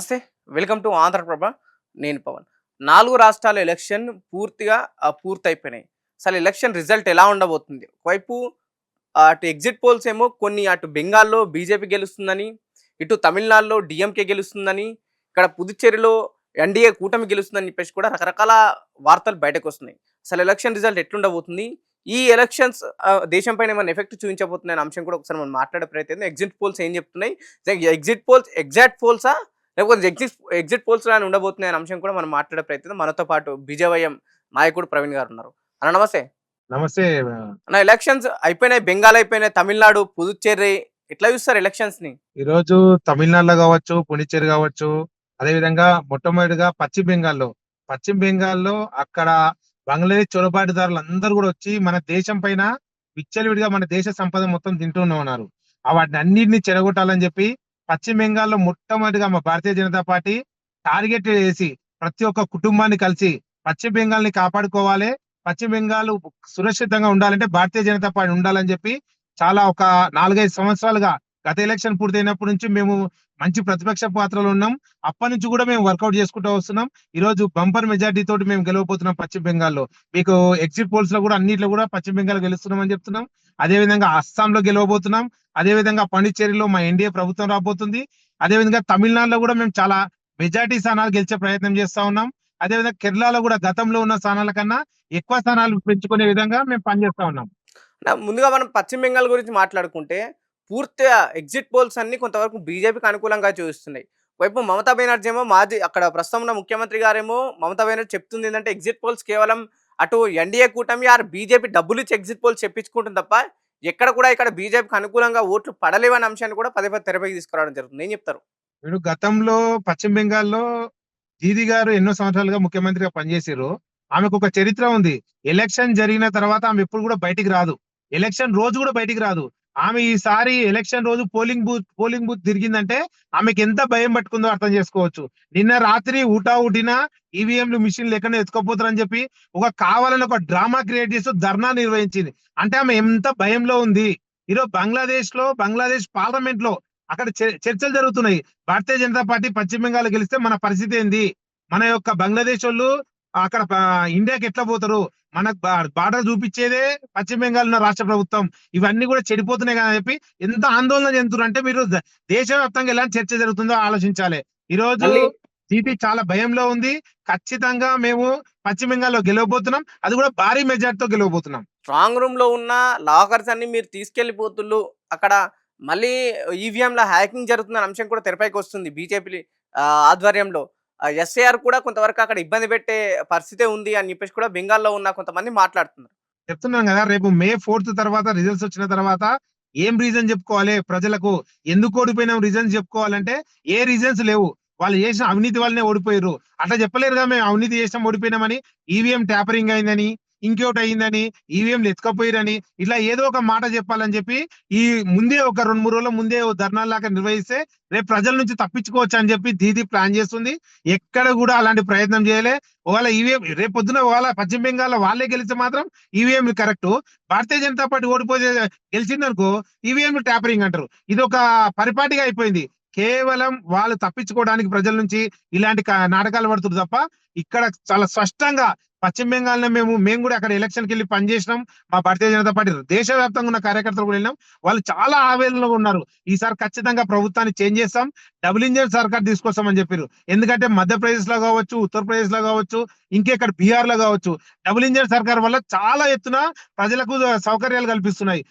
నమస్తే. Welcome to Andhra Prabha. నేను పవన్. 4 రాష్ట్రాల ఎలక్షన్ పూర్తిగా పూర్తయిపోయినాయి. అసలు ఎలక్షన్ రిజల్ట్ ఎలా ఉండబోతుంది? ఒకవైపు అటు ఎగ్జిట్ పోల్స్ ఏమో కొన్ని అటు బెంగాల్‌లో బీజేపీ గెలుస్తుందని, ఇటు తమిళనాడులో డీఎంకే గెలుస్తుందని, ఇక్కడ పుదుచ్చేరిలో ఎన్డీఏ కూటమి గెలుస్తుందని చెప్పేసి కూడా రకరకాల వార్తలు బయటకొస్తున్నాయి. అసలు ఎలక్షన్ రిజల్ట్ ఎట్లుండబోతుంది? ఈ ఎలక్షన్స్ దేశం పైన ఏమైనా ఎఫెక్ట్ చూపించబోతున్నాయనే అంశం కూడా ఒకసారి మనం మాట్లాడే ప్రయత్నం. ఎగ్జిట్ పోల్స్ ఏం చెప్తున్నాయి? ఎగ్జిట్ పోల్స్ ఎగ్జాక్ట్ పోల్సా? లేకపోతే ఎగ్జిట్ పోల్స్ లానే ఉండబోతున్నాయి అనే అంశం కూడా మనం మాట్లాడే ప్రయత్నం. మనతో పాటు బీజేవైఎం నాయకుడు ప్రవీణ్ గారు ఉన్నారు. అన్న నమస్తే. నమస్తే. అన్న ఎలక్షన్స్ అయిపోయినాయి. బెంగాల్ అయిపోయినాయి. తమిళనాడు, పుదుచ్చేరి ఎట్లా చూస్తారు ఎలక్షన్స్‌ని? ఈరోజు తమిళనాడులో కావచ్చు, పునిచ్చేరి కావచ్చు, అదే విధంగా మొట్టమొదటిగా పశ్చిమ బెంగాల్లో అక్కడ బంగ్లాదేశ్ చొరబాటుదారులు అందరూ కూడా వచ్చి మన దేశం పైన విచ్చలవిడిగా మన దేశ సంపద మొత్తం తింటూనే ఉన్నారు. వాటిని అన్నింటినీ చెడగొట్టాలని చెప్పి పశ్చిమ బెంగాల్లో మొట్టమొదటిగా మా భారతీయ జనతా పార్టీ టార్గెట్ వేసి ప్రతి ఒక్క కుటుంబాన్ని కలిసి పశ్చిమ బెంగాల్ ని కాపాడుకోవాలి, పశ్చిమ బెంగాల్ సురక్షితంగా ఉండాలంటే భారతీయ జనతా పార్టీ ఉండాలని చెప్పి చాలా ఒక 4-5 సంవత్సరాలుగా గత ఎలక్షన్ పూర్తయినప్పటి నుంచి మేము మంచి ప్రతిపక్ష పాత్రలో ఉన్నాం. అప్పటి నుంచి కూడా మేము వర్కౌట్ చేసుకుంటూ వస్తున్నాం. ఈ రోజు బంపర్ మెజార్టీ తోటి మేము గెలవబోతున్నాం పశ్చిమ బెంగాల్లో. మీకు ఎగ్జిట్ పోల్స్ లో కూడా అన్నిట్లో కూడా పశ్చిమ బెంగాల్ గెలుస్తున్నాం అని చెప్తున్నాం. అదే విధంగా అస్సాంలో గెలవబోతున్నాం. అదే విధంగా పాండిచ్చేరిలో మా ఎన్డీఏ ప్రభుత్వం రాబోతుంది. అదే విధంగా తమిళనాడులో కూడా మేము చాలా మెజార్టీ స్థానాలు గెలిచే ప్రయత్నం చేస్తా ఉన్నాం. అదే విధంగా కేరళలో కూడా గతంలో ఉన్న స్థానాల కన్నా ఎక్కువ స్థానాలు పెంచుకునే విధంగా మేము పనిచేస్తా ఉన్నాం. ముందుగా మనం పశ్చిమ బెంగాల్ గురించి మాట్లాడుకుంటే పూర్తిగా ఎగ్జిట్ పోల్స్ అన్ని కొంతవరకు బీజేపీకి అనుకూలంగా చూపిస్తున్నాయి. వైపు మమతా బెనర్జీ ఏమో అక్కడ ప్రస్తుతం ఉన్న ముఖ్యమంత్రి గారేమో మమతా బెనర్జీ చెప్తుంది ఏంటంటే ఎగ్జిట్ పోల్స్ కేవలం అటు ఎన్డీఏ కూటమి ఆర్ బీజేపీ డబ్బులు ఇచ్చి ఎగ్జిట్ పోల్స్ చెప్పించుకుంటుంది తప్ప ఎక్కడ కూడా ఇక్కడ బీజేపీకి అనుకూలంగా ఓట్లు పడలేవనే అంశాన్ని కూడా పదే పదే తెరపైకి తీసుకురావడం జరుగుతుంది. ఏం చెప్తారు? మీరు గతంలో పశ్చిమ బెంగాల్లో దీదీ గారు ఎన్నో సంవత్సరాలుగా ముఖ్యమంత్రిగా పనిచేసారు. ఆమెకు ఒక చరిత్ర ఉంది. ఎలక్షన్ జరిగిన తర్వాత ఆమె ఎప్పుడు కూడా బయటికి రాదు. ఎలక్షన్ రోజు కూడా బయటికి రాదు. ఆమె ఈసారి ఎలక్షన్ రోజు పోలింగ్ బూత్ తిరిగిందంటే ఆమెకి ఎంత భయం పట్టుకుందో అర్థం చేసుకోవచ్చు. నిన్న రాత్రి ఊటిన ఈవీఎంలు మిషన్ లేకుండా ఎత్తుకపోతారని చెప్పి కావాలని ఒక డ్రామా క్రియేట్ చేస్తూ ధర్నా నిర్వహించింది. అంటే ఆమె ఎంత భయంలో ఉంది. ఈరోజు బంగ్లాదేశ్ పార్లమెంట్ లో అక్కడ చర్చలు జరుగుతున్నాయి. భారతీయ జనతా పార్టీ పశ్చిమ బెంగాల్ గెలిస్తే మన పరిస్థితి ఏంది, మన యొక్క బంగ్లాదేశ్ వాళ్ళు అక్కడ ఇండియాకి ఎట్లా పోతారు, మనకు బార్డర్ చూపించేదే పశ్చిమ బెంగాల్ ఉన్న రాష్ట్ర ప్రభుత్వం, ఇవన్నీ కూడా చెడిపోతున్నాయి కదా అని చెప్పి ఎంత ఆందోళన చెందుతున్నారు అంటే మీరు దేశవ్యాప్తంగా ఎలాంటి చర్చ జరుగుతుందో ఆలోచించాలి. ఈ రోజు జీపీ చాలా భయంలో ఉంది. ఖచ్చితంగా మేము పశ్చిమ బెంగాల్లో గెలవబోతున్నాం. అది కూడా భారీ మెజార్టీతో గెలవబోతున్నాం. స్ట్రాంగ్ రూమ్ లో ఉన్న లాకర్స్ అన్ని మీరు తీసుకెళ్లిపోతుళ్ళు. అక్కడ మళ్ళీ ఈవీఎంల హ్యాకింగ్ జరుగుతున్న అంశం కూడా తెరపైకి వస్తుంది. బీజేపీ ఆధ్వర్యంలో ఎస్ఏఆర్ కూడా కొంతవరకు అక్కడ ఇబ్బంది పెట్టే పరిస్థితే ఉంది అని చెప్పేసి కూడా బెంగాల్లో ఉన్న కొంతమంది మాట్లాడుతున్నారు. చెప్తున్నాం కదా, రేపు మే 4 తర్వాత రిజల్ట్స్ వచ్చిన తర్వాత ఏం రీజన్ చెప్పుకోవాలి ప్రజలకు, ఎందుకు ఓడిపోయినాం రీజన్స్ చెప్పుకోవాలంటే ఏ రీజన్స్ లేవు. వాళ్ళు చేసిన అవినీతి వల్లనే ఓడిపోయారు. అట్లా చెప్పలేరుగా మేము అవినీతి చేసాం ఓడిపోయినామని. ఈవీఎం ట్యాపరింగ్ అయిందని, ఇంకోటి అయిందని, ఈవీఎంలు ఎత్తుకపోయారని, ఇట్లా ఏదో ఒక మాట చెప్పాలని చెప్పి ఈ ముందే ఒక 2-3 రోజుల ముందే ధర్నాలాగా నిర్వహిస్తే రేపు ప్రజల నుంచి తప్పించుకోవచ్చు అని చెప్పి దీదీ ప్లాన్ చేస్తుంది. ఎక్కడ కూడా అలాంటి ప్రయత్నం చేయలే. ఒకవేళ ఈవీఎం రేపు పొద్దున పశ్చిమ బెంగాల్ వాళ్ళే గెలిస్తే మాత్రం ఈవీఎంలు కరెక్ట్, భారతీయ జనతా పార్టీ ఓడిపోతే గెలిచిందనుకో ఈవీఎంలు ట్యాపరింగ్ అంటారు. ఇది ఒక పరిపాటిగా అయిపోయింది. కేవలం వాళ్ళు తప్పించుకోవడానికి ప్రజల నుంచి ఇలాంటి నాటకాలు పడుతుంది తప్ప ఇక్కడ చాలా స్పష్టంగా పశ్చిమ బెంగాల్ మేము కూడా అక్కడ ఎలక్షన్ కి వెళ్ళి పనిచేసినాం. మా భారతీయ జనతా పార్టీ దేశవ్యాప్తంగా ఉన్న కార్యకర్తలు కూడా వెళ్ళినాం. వాళ్ళు చాలా ఆవేదనలో ఉన్నారు. ఈసారి ఖచ్చితంగా ప్రభుత్వాన్ని చేంజ్ చేస్తాం, డబుల్ ఇంజిన్ సర్కార్ తీసుకొస్తామని చెప్పారు. ఎందుకంటే మధ్యప్రదేశ్ లో కావచ్చు, ఉత్తరప్రదేశ్ లో కావచ్చు, ఇంకెక్కడ బీహార్ లో కావచ్చు, డబుల్ ఇంజిన్ సర్కార్ వల్ల చాలా ఎత్తున ప్రజలకు సౌకర్యాలు కల్పిస్తున్నాయి.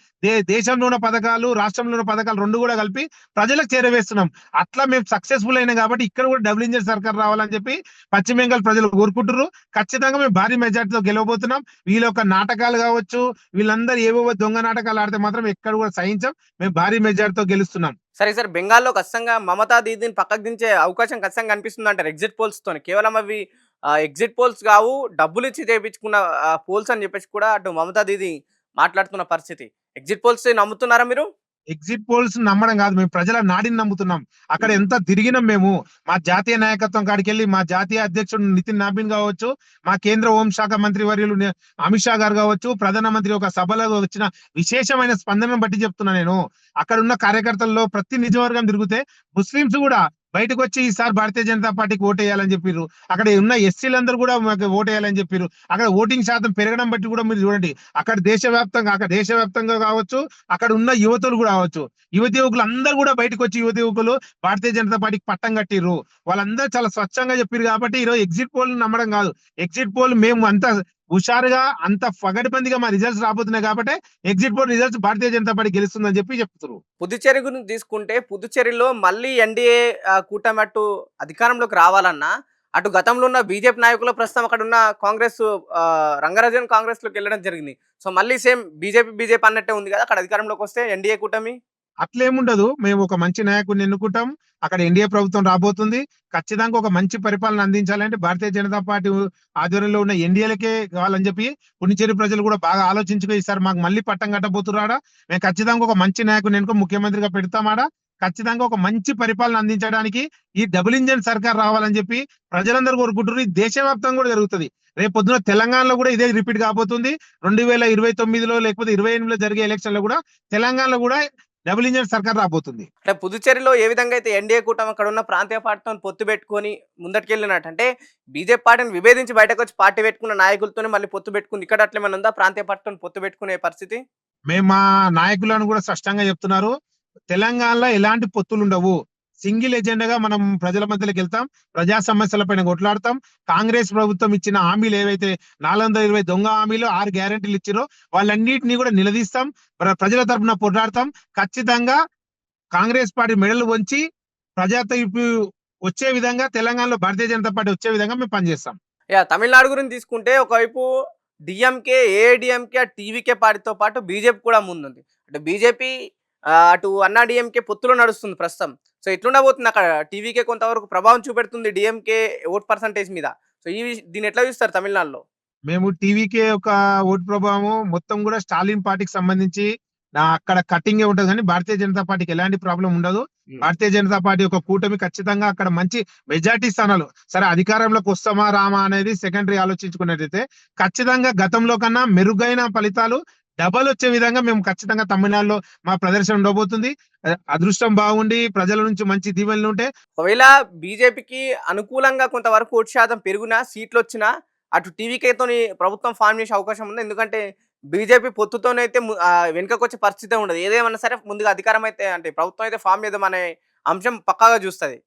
దేశంలో ఉన్న పథకాలు, రాష్ట్రంలో ఉన్న పథకాలు రెండు కూడా కలిపి ప్రజలకు చేరవేస్తున్నాం. అట్లా మేము సక్సెస్ఫుల్ అయినా కాబట్టి ఇక్కడ కూడా డబుల్ ఇంజిన్ సర్కార్ రావాలని చెప్పి పశ్చిమ బెంగాల్ ప్రజలు కోరుకుంటున్నారు. ఖచ్చితంగా మేము భారీ మెజార్టీతో గెలవబోతున్నాం. వీళ్ళ యొక్క నాటకాలు కావచ్చు, వీళ్ళందరూ ఏవో దొంగ నాటకాలు ఆడితే మాత్రం ఎక్కడ కూడా సహించాం. మేము భారీ మెజార్టీతో గెలుస్తున్నాం. సరే సార్, బెంగాల్లో ఖచ్చితంగా మమతా దీదీని పక్కకు దించే అవకాశం ఖచ్చితంగా కనిపిస్తుంది అంటారు ఎగ్జిట్ పోల్స్ తోని. కేవలం అవి ఎగ్జిట్ పోల్స్ కావు, డబ్బులు ఇచ్చి చేయించుకున్న పోల్స్ అని చెప్పేసి కూడా అటు మమతా దీదీ మాట్లాడుతున్న పరిస్థితి. ఎగ్జిట్ పోల్స్ నమ్ముతున్నారా మీరు? ఎగ్జిట్ పోల్స్ నమ్మడం కాదు, మేము ప్రజల నాడిని నమ్ముతున్నాం. అక్కడ ఎంత తిరిగినాం మేము. మా జాతీయ నాయకత్వం కాడికి వెళ్ళి మా జాతీయ అధ్యక్షుడు నితిన్ నాబిన్ కావచ్చు, మా కేంద్ర హోంశాఖ మంత్రి వర్యులు అమిత్ షా గారు కావచ్చు, ప్రధానమంత్రి ఒక సభలో వచ్చిన విశేషమైన స్పందనను బట్టి చెప్తున్నా నేను. అక్కడ ఉన్న కార్యకర్తల్లో ప్రతి నిజవర్గం తిరిగితే ముస్లింస్ కూడా బయటకు వచ్చి ఈసారి భారతీయ జనతా పార్టీకి ఓటేయాలని చెప్పిర్రు. అక్కడ ఉన్న ఎస్సీలందరూ కూడా మాకు ఓటేయాలని చెప్పిర్రు. అక్కడ ఓటింగ్ శాతం పెరగడం బట్టి కూడా మీరు చూడండి. అక్కడ దేశవ్యాప్తంగా కావచ్చు, అక్కడ ఉన్న యువతులు కూడా కావచ్చు. యువతి యువకులు అందరూ కూడా బయటకు వచ్చి యువతి యువకులు భారతీయ జనతా పార్టీకి పట్టం కట్టిర్రు. వాళ్ళందరూ చాలా స్వచ్ఛంగా చెప్పారు కాబట్టి ఈరోజు ఎగ్జిట్ పోల్ నమ్మడం కాదు. ఎగ్జిట్ పోల్ మేము అంత హుషారుగా అంత పగడ్బందీగా మా రిజల్ట్స్ రాబోతున్నాయి కాబట్టి exit poll results Bharatiya Janata party గెలుస్తుందని చెప్పి చెప్తున్నారు. పుదుచ్చేరి గురించి తీసుకుంటే పుదుచ్చేరిలో మళ్ళీ ఎన్డీఏ కూటమి అటు అధికారంలోకి రావాలన్నా అటు గతంలో ఉన్న బీజేపీ నాయకులు ప్రస్తుతం అక్కడ ఉన్న కాంగ్రెస్ రంగరాజన్ కాంగ్రెస్ లోకి వెళ్ళడం జరిగింది. సో మళ్ళీ సేమ్ బీజేపీ అన్నట్టే ఉంది కదా అక్కడ అధికారంలోకి వస్తే ఎన్డీఏ కూటమి. అట్లేముండదు. మేము ఒక మంచి నాయకుడిని ఎన్నుకుంటాం. అక్కడ ఎన్డీఏ ప్రభుత్వం రాబోతుంది. ఖచ్చితంగా ఒక మంచి పరిపాలన అందించాలంటే భారతీయ జనతా పార్టీ ఆధ్వర్యంలో ఉన్న ఎన్డీఏలకే కావాలని చెప్పి పుదుచ్చేరి ప్రజలు కూడా బాగా ఆలోచించుకో ఈసారి మాకు మళ్ళీ పట్టం కట్టబోతున్నాడా, మేము ఖచ్చితంగా ఒక మంచి నాయకుడిని ఎన్నుకో ముఖ్యమంత్రిగా పెడతామాడా, ఖచ్చితంగా ఒక మంచి పరిపాలన అందించడానికి ఈ డబుల్ ఇంజన్ సర్కార్ రావాలని చెప్పి ప్రజలందరూ కోరుకుంటున్నారు. ఇది దేశవ్యాప్తంగా కూడా జరుగుతుంది. రేపు పొద్దున తెలంగాణలో కూడా ఇదే రిపీట్ కాబోతుంది. 2029లో లేకపోతే 28లో జరిగే ఎలక్షన్ లో కూడా తెలంగాణలో కూడా డబుల్ ఇంజన్ సర్కార్ రాబోతుంది. అంటే పుదుచ్చేరిలో ఏ విధంగా అయితే ఎన్డీఏ కూటమి అక్కడ ఉన్న ప్రాంతీయ పార్టీతో పొత్తు పెట్టుకొని ముందటికెళ్ళినట్టు అంటే బీజేపీ పార్టీని విభేదించి బయటకు వచ్చి పార్టీ పెట్టుకున్న నాయకులతోనే మళ్ళీ పొత్తు పెట్టుకుంది. ఇక్కడ అట్లేమైనా ఉందా ప్రాంతీయ పార్టీతో పొత్తు పెట్టుకునే పరిస్థితి? మేము మా నాయకులను కూడా స్పష్టంగా చెప్తున్నారు. తెలంగాణలో ఎలాంటి పొత్తులు ఉండవు. సింగిల్ ఎజెండాగా మనం ప్రజల మధ్యలోకి వెళ్తాం. ప్రజా సమస్యల పైన కొట్లాడతాం. కాంగ్రెస్ ప్రభుత్వం ఇచ్చిన హామీలు ఏవైతే 420 దొంగ హామీలు 6 గ్యారెంటీలు ఇచ్చారో వాళ్ళన్నిటినీ కూడా నిలదీస్తాం. ప్రజల తరపున పోరాడతాం. ఖచ్చితంగా కాంగ్రెస్ పార్టీ మెడలు వంచి ప్రజా తీర్పు వచ్చే విధంగా తెలంగాణలో భారతీయ జనతా పార్టీ వచ్చే విధంగా మేము పనిచేస్తాం. తమిళనాడు గురించి తీసుకుంటే ఒకవైపు డిఎంకే, ఏఐడిఎంకే, టీవీకే పార్టీతో పాటు బీజేపీ కూడా ముందుంది. అంటే బీజేపీ అటు అన్నా డిఎంకే పొత్తులో నడుస్తుంది ప్రస్తుతం. సో ఎట్లుండబోతుంది అక్కడ టీవీకే కొంతవరకు ప్రభావం చూపెడుతుంది డిఎంకే ఓట్ పర్సంటేజ్ మీద. సో దీన్ని ఎట్లా చూస్తారు తమిళనాడులో? మేము టీవీకే ఒక ఓటు ప్రభావం మొత్తం కూడా స్టాలిన్ పార్టీకి సంబంధించి అక్కడ కట్టింగే ఉంటది కానీ భారతీయ జనతా పార్టీకి ఎలాంటి ప్రాబ్లం ఉండదు. భారతీయ జనతా పార్టీ ఒక కూటమి ఖచ్చితంగా అక్కడ మంచి మెజార్టీ స్థానాలు, సరే అధికారంలోకి వస్తామా రామా అనేది సెకండరీ ఆలోచించుకున్నట్టయితే ఖచ్చితంగా గతంలో కన్నా మెరుగైన ఫలితాలు డబల్ వచ్చే విధంగా మేము ఖచ్చితంగా తమిళనాడులో మా ప్రదర్శన ఉండబోతుంది. అదృష్టం బాగుండి ప్రజల నుంచి మంచి దీవెనలు ఉంటే ఒకవేళ బీజేపీకి అనుకూలంగా కొంతవరకు ఓటు శాతం పెరుగునా సీట్లు వచ్చినా అటు టీవీకేతోని ప్రభుత్వం ఫామ్ చేసే అవకాశం ఉంది. ఎందుకంటే బీజేపీ పొత్తుతోనైతే వెనుకకు వచ్చే పరిస్థితే ఉండదు. ఏదేమన్నా సరే ముందుగా అధికారం అయితే అంటే ప్రభుత్వం అయితే ఫామ్ చేద్దామనే అంశం పక్కాగా చూస్తుంది.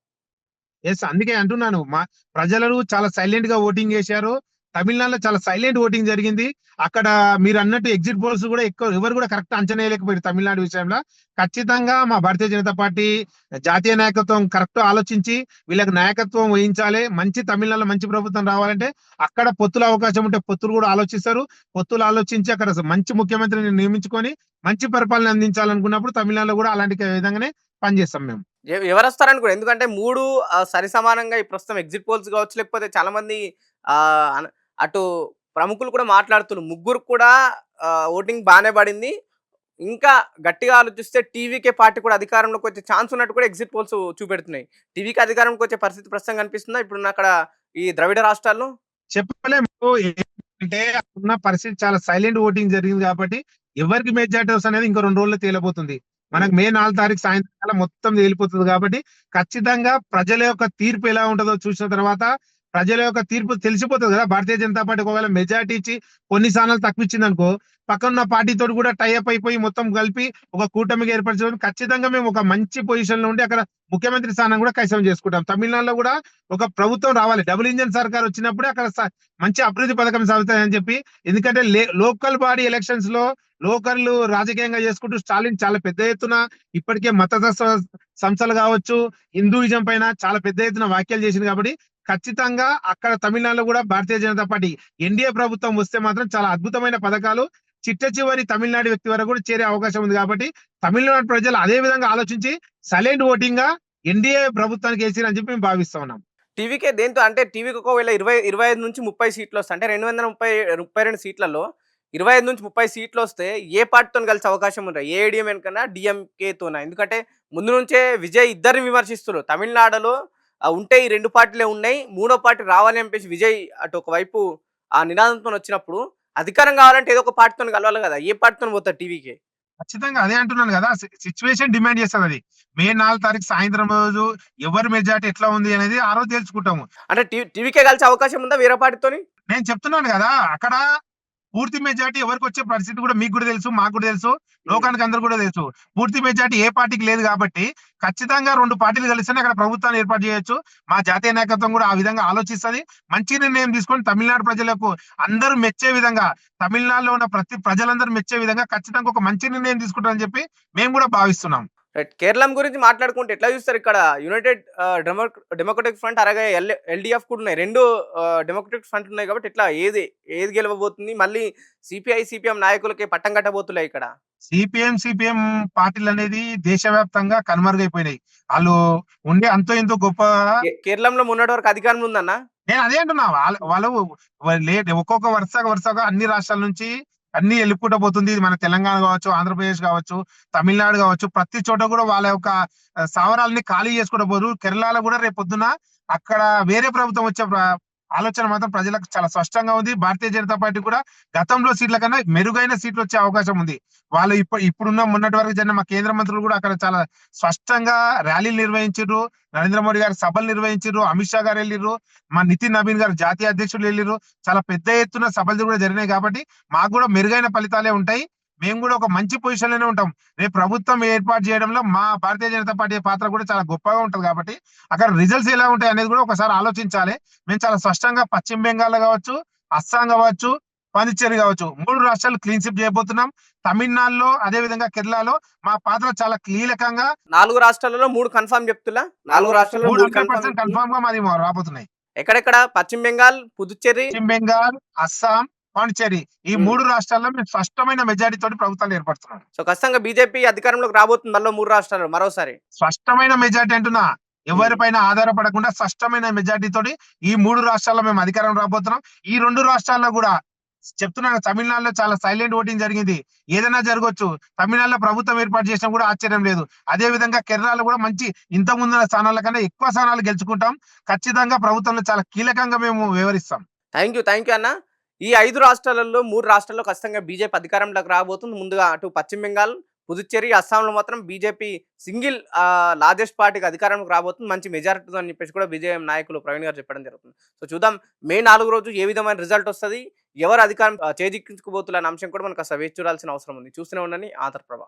ఎస్, అందుకే అంటున్నాను. మా ప్రజలు చాలా సైలెంట్ గా ఓటింగ్ చేశారు. తమిళనాడులో చాలా సైలెంట్ ఓటింగ్ జరిగింది. అక్కడ మీరు అన్నట్టు ఎగ్జిట్ పోల్స్ కూడా ఎవరు కూడా కరెక్ట్ అంచనా వేయలేకపోయారు తమిళనాడు విషయంలో. ఖచ్చితంగా మా భారతీయ జనతా పార్టీ జాతీయ నాయకత్వం కరెక్ట్ ఆలోచించి వీళ్ళకి నాయకత్వం వహించాలి. మంచి తమిళనాడులో మంచి ప్రభుత్వం రావాలంటే అక్కడ పొత్తుల అవకాశం ఉంటే పొత్తులు కూడా ఆలోచిస్తారు. పొత్తులు ఆలోచించి అక్కడ మంచి ముఖ్యమంత్రిని నియమించుకొని మంచి పరిపాలన అందించాలనుకున్నప్పుడు తమిళనాడులో కూడా అలాంటి విధంగానే పనిచేస్తాం మేము. ఎవరు వస్తారని కూడా, ఎందుకంటే మూడు సరి సమానంగా ఈ ప్రస్తుతం ఎగ్జిట్ పోల్స్ కావచ్చు, లేకపోతే చాలా మంది అటు ప్రముఖులు కూడా మాట్లాడుతున్నారు. ముగ్గురు కూడా ఓటింగ్ బాగానే పడింది. ఇంకా గట్టిగా ఆలోచిస్తే టీవీకే పార్టీ కూడా అధికారంలోకి వచ్చే ఛాన్స్ ఉన్నట్టు కూడా ఎగ్జిట్ పోల్స్ చూపెడుతున్నాయి. టీవీకి అధికారంలోకి వచ్చే పరిస్థితి ప్రస్తుతం కనిపిస్తుందా ఇప్పుడు అక్కడ ఈ ద్రవిడ రాష్ట్రాల్లో? చెప్పలేము. అంటే ఉన్న పరిస్థితి చాలా సైలెంట్ ఓటింగ్ జరిగింది కాబట్టి ఎవరికి మెజార్టీ వస్తుంది అనేది ఇంకో 2 రోజుల్లో తేలిపోతుంది. మనకు మే 4 తారీఖు సాయంత్రం మొత్తం తేలిపోతుంది కాబట్టి ఖచ్చితంగా ప్రజల యొక్క తీర్పు ఎలా ఉంటుందో చూసిన తర్వాత ప్రజల యొక్క తీర్పు తెలిసిపోతుంది కదా. భారతీయ జనతా పార్టీ ఒకవేళ మెజార్టీ ఇచ్చి కొన్ని స్థానాలు తక్కువ ఇచ్చింది అనుకో, పక్కన పార్టీతో కూడా టైఅప్ అయిపోయి మొత్తం కలిపి ఒక కూటమిగా ఏర్పరచడం ఖచ్చితంగా మేము ఒక మంచి పొజిషన్ లో ఉండి అక్కడ ముఖ్యమంత్రి స్థానం కూడా కైసం చేసుకుంటాం. తమిళనాడులో కూడా ఒక ప్రభుత్వం రావాలి. డబుల్ ఇంజన్ సర్కార్ వచ్చినప్పుడే అక్కడ మంచి అభివృద్ధి పథకం సాగుతాయని చెప్పి, ఎందుకంటే లోకల్ బాడీ ఎలక్షన్స్ లో లోకల్ రాజకీయంగా చేసుకుంటూ స్టాలిన్ చాలా పెద్ద ఎత్తున ఇప్పటికే మతతత్వ సంస్థలు కావచ్చు, హిందూయిజం పైన చాలా పెద్ద ఎత్తున వ్యాఖ్యలు చేసింది కాబట్టి ఖచ్చితంగా అక్కడ తమిళనాడులో కూడా భారతీయ జనతా పార్టీ ఎన్డీఏ ప్రభుత్వం వస్తే మాత్రం చాలా అద్భుతమైన పథకాలు చిట్ట చివరి తమిళనాడు వ్యక్తి వరకు కూడా చేరే అవకాశం ఉంది. కాబట్టి తమిళనాడు ప్రజలు అదే విధంగా ఆలోచించి సైలెంట్ ఓటింగ్ గా ఎన్డీఏ ప్రభుత్వానికి వేసిరని చెప్పి మేము భావిస్తా ఉన్నాం. టీవీకే దేంతో అంటే టీవీకి ఒకవేళ 25 నుంచి 30 సీట్లు వస్తాయి. అంటే 232 సీట్లలో 25 నుంచి 30 సీట్లు వస్తే ఏ పార్టీతో కలిసే అవకాశం ఉంటాయి? ఏఐడిఎంఎన్ కన్నా డిఎంకేతోనా? ఎందుకంటే ముందు నుంచే విజయ్ ఇద్దరిని విమర్శిస్తున్నారు. తమిళనాడులో ఉంటే ఈ 2 పార్టీలే ఉన్నాయి, మూడో పార్టీ రావాలి అని చెప్పేసి విజయ్ అటు ఒకవైపు ఆ నినాదంతో వచ్చినప్పుడు అధికారం కావాలంటే ఏదో ఒక పార్టీతో కలవాలి కదా. ఏ పార్టీతో పోతారు టీవీకి? ఖచ్చితంగా అదే అంటున్నాను కదా, సిచ్యువేషన్ డిమాండ్ చేస్తుంది అది. మే 4 తారీఖు సాయంత్రం రోజు ఎవరి మెజార్టీ ఎట్లా ఉంది అనేది ఆ రోజు తెలుసుకుంటాము. అంటే టీవీకే కలిసే అవకాశం ఉందా వేరే పార్టీతోని? నేను చెప్తున్నాను కదా, అక్కడ పూర్తి మెజార్టీ ఎవరికి వచ్చే పరిస్థితి కూడా మీకు కూడా తెలుసు, మాకు కూడా తెలుసు, ఉమ్. లోకానికి అందరూ కూడా తెలుసు. పూర్తి మెజార్టీ ఏ పార్టీకి లేదు కాబట్టి ఖచ్చితంగా 2 పార్టీలు కలిస్తేనే అక్కడ ప్రభుత్వాన్ని ఏర్పాటు చేయొచ్చు. మా జాతీయ నాయకత్వం కూడా ఆ విధంగా ఆలోచిస్తది. మంచి నిర్ణయం తీసుకొని తమిళనాడు ప్రజలకు అందరూ మెచ్చే విధంగా, తమిళనాడులో ఉన్న ప్రతి ప్రజలందరూ మెచ్చే విధంగా ఖచ్చితంగా ఒక మంచి నిర్ణయం తీసుకుంటారని చెప్పి మేము కూడా భావిస్తున్నాం. రైట్. కేరళం గురించి మాట్లాడుకుంటే ఎట్లా చూస్తారు ఇక్కడ యునైటెడ్ డెమోక్రటిక్ ఫ్రంట్ అలాగే ఎల్డీఎఫ్ కూడా ఉన్నాయి. 2 డెమోక్రటిక్ ఫ్రంట్ ఉన్నాయి కాబట్టి ఎట్లా ఏది గెలవబోతుంది? మళ్ళీ సిపిఐ, సిపిఎం నాయకులకి పట్టం కట్టబోతున్నాయి ఇక్కడ. సిపిఎం పార్టీలు అనేది దేశవ్యాప్తంగా కనుమరుగైపోయినాయి. వాళ్ళు ఉండే అంతో ఎంతో గొప్ప. కేరళంలో మొన్నటి వరకు అధికారంలో ఉందన్న. నేను అదే అంటున్నా, వాళ్ళు లేట్ ఒక్కొక్క వరుసగా అన్ని రాష్ట్రాల నుంచి అన్ని వెళ్ళిపోతూ పోతుంది. ఇది మన తెలంగాణ కావచ్చు, ఆంధ్రప్రదేశ్ కావచ్చు, తమిళనాడు కావచ్చు, ప్రతి చోట కూడా వాళ్ళ యొక్క స్థావరాలని ఖాళీ చేసుకుంటూ పోరు. కేరళలో కూడా రేపు పొద్దున అక్కడ వేరే ప్రభుత్వం వచ్చే ఆలోచన మాత్రం ప్రజలకు చాలా స్పష్టంగా ఉంది. భారతీయ జనతా పార్టీ కూడా గతంలో సీట్ల కన్నా మెరుగైన సీట్లు వచ్చే అవకాశం ఉంది. వాళ్ళు ఇప్పుడున్న మొన్నటి వరకు జరిగిన మా కేంద్ర మంత్రులు కూడా అక్కడ చాలా స్పష్టంగా ర్యాలీలు నిర్వహించారు. నరేంద్ర మోడీ గారు సభలు నిర్వహించారు. అమిత్ షా గారు వెళ్ళిర్రు. మా నితిన్ నవీన్ గారు జాతీయ అధ్యక్షులు వెళ్ళిర్రు. చాలా పెద్ద ఎత్తున సభలు కూడా జరిగినాయి కాబట్టి మాకు కూడా మెరుగైన ఫలితాలే ఉంటాయి. మేము కూడా ఒక మంచి పొజిషన్ లోనే ఉంటాం. రేపు ప్రభుత్వం ఏర్పాటు చేయడంలో మా భారతీయ జనతా పార్టీ పాత్ర కూడా చాలా గొప్పగా ఉంటది కాబట్టి అక్కడ రిజల్ట్స్ ఎలా ఉంటాయి అనేది కూడా ఒకసారి ఆలోచించాలి. మేము చాలా స్పష్టంగా పశ్చిమ బెంగాల్ కావచ్చు, అస్సాం కావచ్చు, పాండిచ్చేరి కావచ్చు, 3 రాష్ట్రాలు క్లీన్ స్వీప్ చేయబోతున్నాం. తమిళనాడులో అదే విధంగా కేరళలో మా పాత్ర చాలా కీలకంగా. 4 రాష్ట్రాలలో 3 కన్ఫర్మ్ చెప్తున్నా. 4 రాష్ట్రాలలో 3 కన్ఫర్మ్ 100% కన్ఫర్మ్ గా మాది రాబోతున్నాయి. ఎక్కడెక్కడ? పశ్చిమ బెంగాల్, పుదుచ్చేరి. పశ్చిమ బెంగాల్, అస్సాం, పాండిచ్చేరి ఈ 3 రాష్ట్రాల్లో మేము స్పష్టమైన మెజారిటీ తోటి ప్రభుత్వాలు ఏర్పడుతున్నాం. సో ఖచ్చితంగా బీజేపీ అధికారంలోకి రాబోతుంది మళ్ళీ 3 రాష్ట్రాలు మరోసారి. స్పష్టమైన మెజారిటీ అంటున్నా, ఎవరిపైన ఆధారపడకుండా స్పష్టమైన మెజారిటీ తోటి ఈ 3 రాష్ట్రాల్లో మేము అధికారం రాబోతున్నాం. ఈ 2 రాష్ట్రాల్లో కూడా చెప్తున్నాను, తమిళనాడులో చాలా సైలెంట్ ఓటింగ్ జరిగింది. ఏదైనా జరగవచ్చు. తమిళనాడులో ప్రభుత్వం ఏర్పాటు చేసినా కూడా ఆశ్చర్యం లేదు. అదే విధంగా కేరళలో కూడా మంచి ఇంత ముందున్న స్థానాల కన్నా ఎక్కువ స్థానాలు గెలుచుకుంటాం. ఖచ్చితంగా ప్రభుత్వంలో చాలా కీలకంగా మేము వివరిస్తాం. థ్యాంక్ యూ అన్న. ఈ 5 రాష్ట్రాలలో 3 రాష్ట్రాల్లో ఖచ్చితంగా బీజేపీ అధికారంలోకి రాబోతుంది. ముందుగా అటు పశ్చిమ బెంగాల్, పుదుచ్చేరి, అస్సాంలో మాత్రం బీజేపీ సింగిల్ లార్జెస్ట్ పార్టీకి అధికారంలోకి రాబోతుంది. మంచి మెజారిటీతో అని చెప్పేసి కూడా బీజేపీ నాయకులు ప్రవీణ్ గారు చెప్పడం జరుగుతుంది. సో చూద్దాం మే 4 రోజు ఏ విధమైన రిజల్ట్ వస్తుంది, ఎవరు అధికారం చేజిక్కించుకోబోతున్న అంశం కూడా మనకు అసలు వేచి చూడాల్సిన అవసరం ఉంది. చూస్తూనే ఉండండి ఆంధ్రప్రభ.